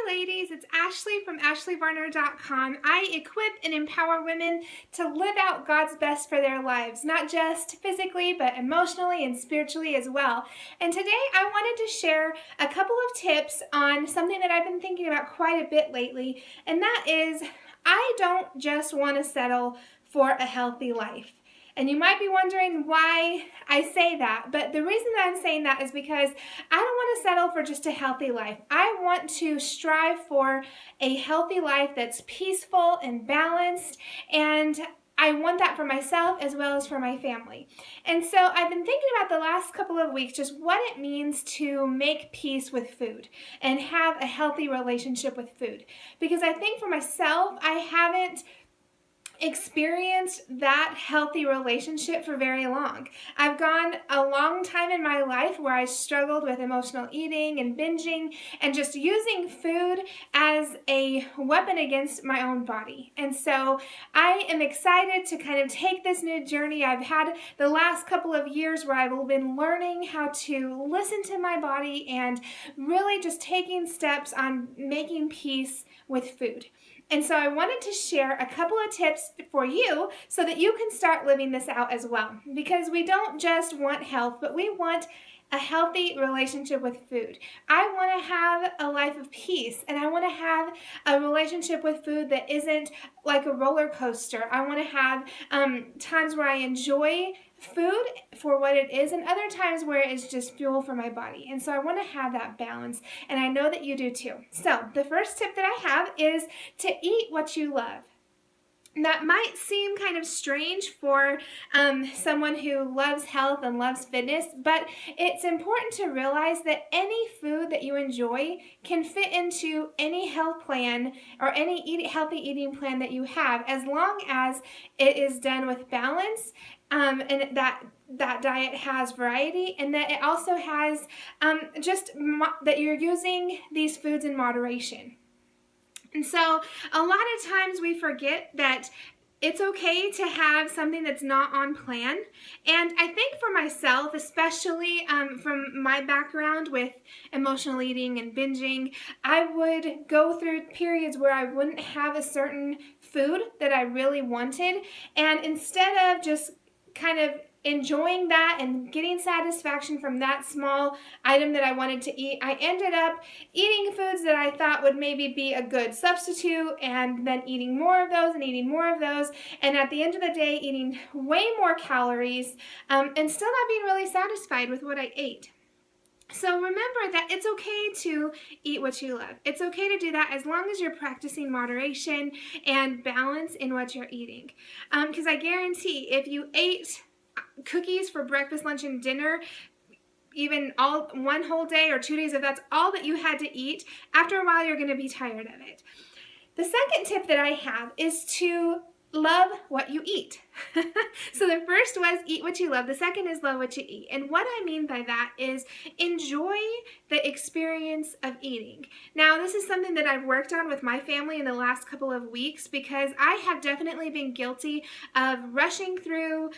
Hi ladies, it's Ashley from ashleyvarner.com. I equip and empower women to live out God's best for their lives, not just physically, but emotionally and spiritually as well. And today I wanted to share a couple of tips on something that I've been thinking about quite a bit lately, and that is I don't just want to settle for a healthy life. And you might be wondering why I say that, but the reason that I'm saying that is because I don't want to settle for just a healthy life. I want to strive for a healthy life that's peaceful and balanced, and I want that for myself as well as for my family. And so I've been thinking about the last couple of weeks just what it means to make peace with food and have a healthy relationship with food. Because I think for myself, I haven't experienced that healthy relationship for very long. I've gone a long time in my life where I struggled with emotional eating and binging and just using food as a weapon against my own body. And so I am excited to kind of take this new journey. I've had the last couple of years where I've been learning how to listen to my body and really just taking steps on making peace with food. And so I wanted to share a couple of tips for you so that you can start living this out as well. Because we don't just want health, but we want a healthy relationship with food. I want to have a life of peace, and I want to have a relationship with food that isn't like a roller coaster. I want to have times where I enjoy food for what it is and other times where it's just fuel for my body. And so I want to have that balance, and I know that you do too. So the first tip that I have is to eat what you love. That might seem kind of strange for someone who loves health and loves fitness, but it's important to realize that any food that you enjoy can fit into any health plan or any healthy eating plan that you have, as long as it is done with balance, and that diet has variety, and that it also has that you're using these foods in moderation. And so a lot of times we forget that it's okay to have something that's not on plan. And I think for myself, especially from my background with emotional eating and binging, I would go through periods where I wouldn't have a certain food that I really wanted. And instead of just kind of enjoying that and getting satisfaction from that small item that I wanted to eat, I ended up eating foods that I thought would maybe be a good substitute, and then eating more of those and eating more of those, and at the end of the day eating way more calories and still not being really satisfied with what I ate. So remember that it's okay to eat what you love. It's okay to do that as long as you're practicing moderation and balance in what you're eating. Because I guarantee if you ate cookies for breakfast, lunch, and dinner, even all one whole day or 2 days, if that's all that you had to eat, after a while you're going to be tired of it. The second tip that I have is to love what you eat. So the first was eat what you love. The second is love what you eat. And what I mean by that is enjoy the experience of eating. Now, this is something that I've worked on with my family in the last couple of weeks, because I have definitely been guilty of rushing through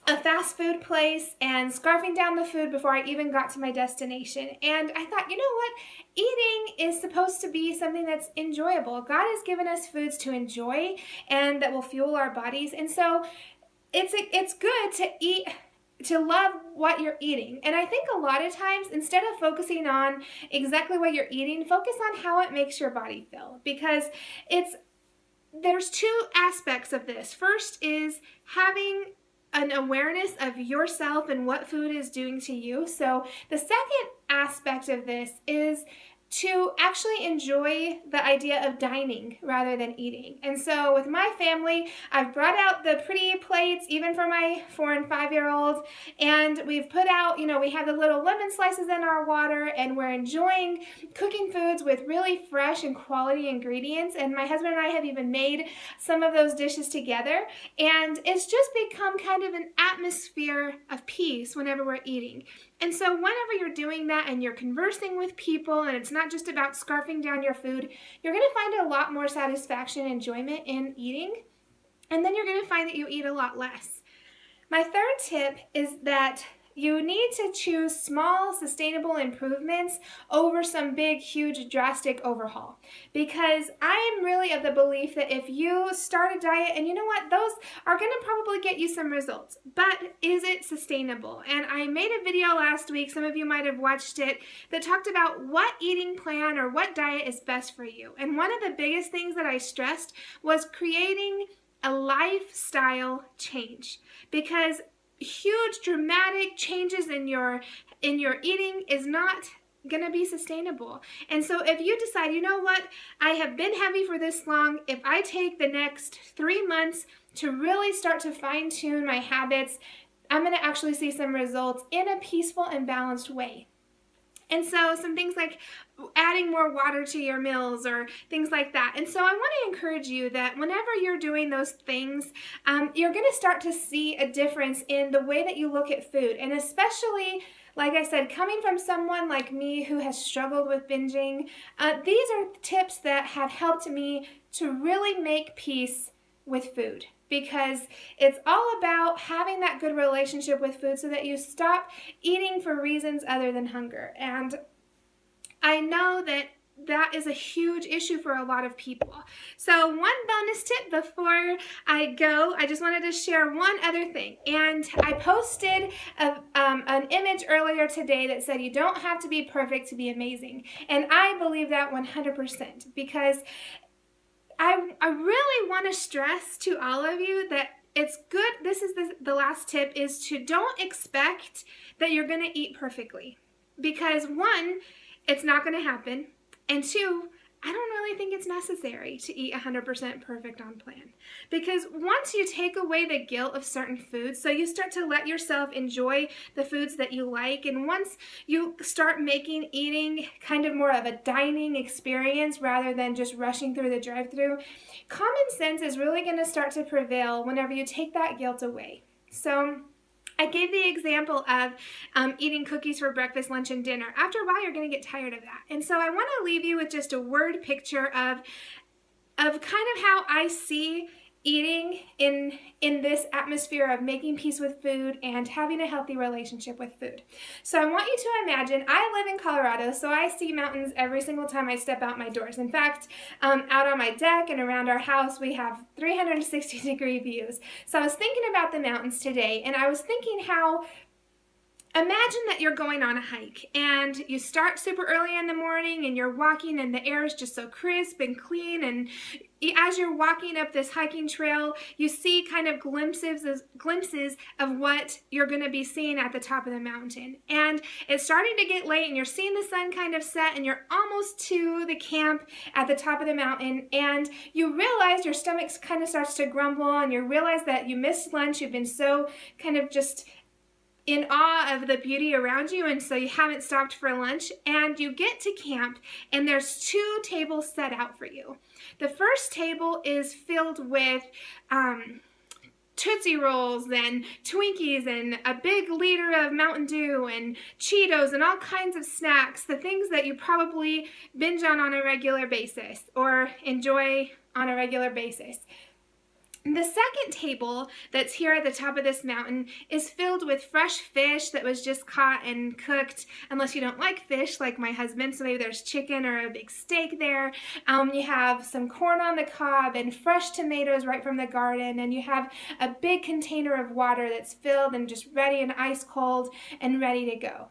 a fast food place and scarfing down the food before I even got to my destination. And I thought, you know what? Eating is supposed to be something that's enjoyable. God has given us foods to enjoy and that will fuel our bodies. And so it's good to eat, to love what you're eating. And I think a lot of times, instead of focusing on exactly what you're eating, focus on how it makes your body feel. Because there's two aspects of this. First is having an awareness of yourself and what food is doing to you. So the second aspect of this is to actually enjoy the idea of dining rather than eating. And so with my family, I've brought out the pretty plates, even for my 4 and 5-year-olds, and we've put out, we have the little lemon slices in our water, and we're enjoying cooking foods with really fresh and quality ingredients. And my husband and I have even made some of those dishes together, and it's just become kind of an atmosphere of peace whenever we're eating. And so whenever you're doing that and you're conversing with people, and it's not just about scarfing down your food, you're going to find a lot more satisfaction and enjoyment in eating, and then you're going to find that you eat a lot less. My third tip is that you need to choose small, sustainable improvements over some big, huge, drastic overhaul. Because I am really of the belief that if you start a diet, and you know what, those are going to probably get you some results, but is it sustainable? And I made a video last week, some of you might have watched it, that talked about what eating plan or what diet is best for you. And one of the biggest things that I stressed was creating a lifestyle change, because huge dramatic changes in your eating is not going to be sustainable. And so if you decide, you know what, I have been heavy for this long, if I take the next 3 months to really start to fine-tune my habits, I'm going to actually see some results in a peaceful and balanced way. And so some things like adding more water to your meals or things like that. And so I want to encourage you that whenever you're doing those things, you're going to start to see a difference in the way that you look at food. And especially, like I said, coming from someone like me who has struggled with binging, these are tips that have helped me to really make peace with food. Because it's all about having that good relationship with food so that you stop eating for reasons other than hunger. And I know that that is a huge issue for a lot of people. So one bonus tip before I go, I just wanted to share one other thing. And I posted an image earlier today that said you don't have to be perfect to be amazing. And I believe that 100%, because I really want to stress to all of you that it's good. This is the last tip, is to don't expect that you're going to eat perfectly. Because one, it's not going to happen. And two, I don't really think it's necessary to eat 100% perfect on plan. Because once you take away the guilt of certain foods, so you start to let yourself enjoy the foods that you like, and once you start making eating kind of more of a dining experience rather than just rushing through the drive-thru, common sense is really going to start to prevail whenever you take that guilt away. So I gave the example of eating cookies for breakfast, lunch, and dinner. After a while, you're going to get tired of that. And so I want to leave you with just a word picture of kind of how I see eating in this atmosphere of making peace with food and having a healthy relationship with food. So I want you to imagine, I live in Colorado, so I see mountains every single time I step out my doors. In fact, out on my deck and around our house, we have 360-degree views. So I was thinking about the mountains today, and I was thinking how, imagine that you're going on a hike and you start super early in the morning and you're walking and the air is just so crisp and clean, and as you're walking up this hiking trail, you see kind of glimpses of what you're going to be seeing at the top of the mountain. And it's starting to get late and you're seeing the sun kind of set and you're almost to the camp at the top of the mountain, and you realize your stomach kind of starts to grumble and you realize that you missed lunch. You've been so kind of just in awe of the beauty around you, and so you haven't stopped for lunch, and you get to camp and there's 2 tables set out for you. The first table is filled with Tootsie Rolls and Twinkies and a big liter of Mountain Dew and Cheetos and all kinds of snacks, the things that you probably binge on a regular basis or enjoy on a regular basis. The second table that's here at the top of this mountain is filled with fresh fish that was just caught and cooked, unless you don't like fish like my husband, so maybe there's chicken or a big steak there. You have some corn on the cob and fresh tomatoes right from the garden, and you have a big container of water that's filled and just ready and ice cold and ready to go.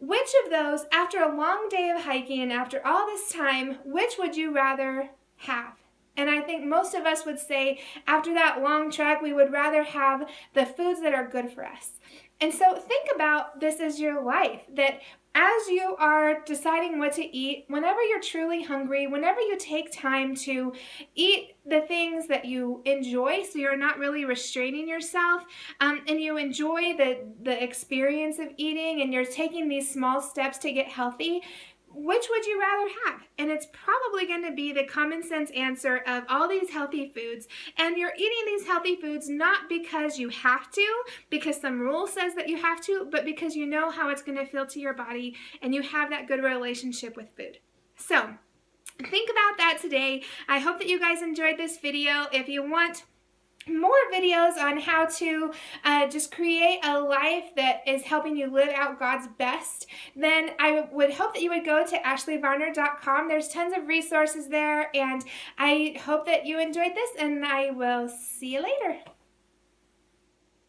Which of those, after a long day of hiking and after all this time, which would you rather have? And I think most of us would say after that long trek, we would rather have the foods that are good for us. And so think about this as your life, that as you are deciding what to eat, whenever you're truly hungry, whenever you take time to eat the things that you enjoy, so you're not really restraining yourself, and you enjoy the experience of eating, and you're taking these small steps to get healthy, which would you rather have? And it's probably going to be the common sense answer of all these healthy foods. And you're eating these healthy foods not because you have to, because some rule says that you have to, but because you know how it's going to feel to your body and you have that good relationship with food. So think about that today. I hope that you guys enjoyed this video. If you want more videos on how to just create a life that is helping you live out God's best, then I would hope that you would go to ashleyvarner.com. There's tons of resources there, and I hope that you enjoyed this, and I will see you later.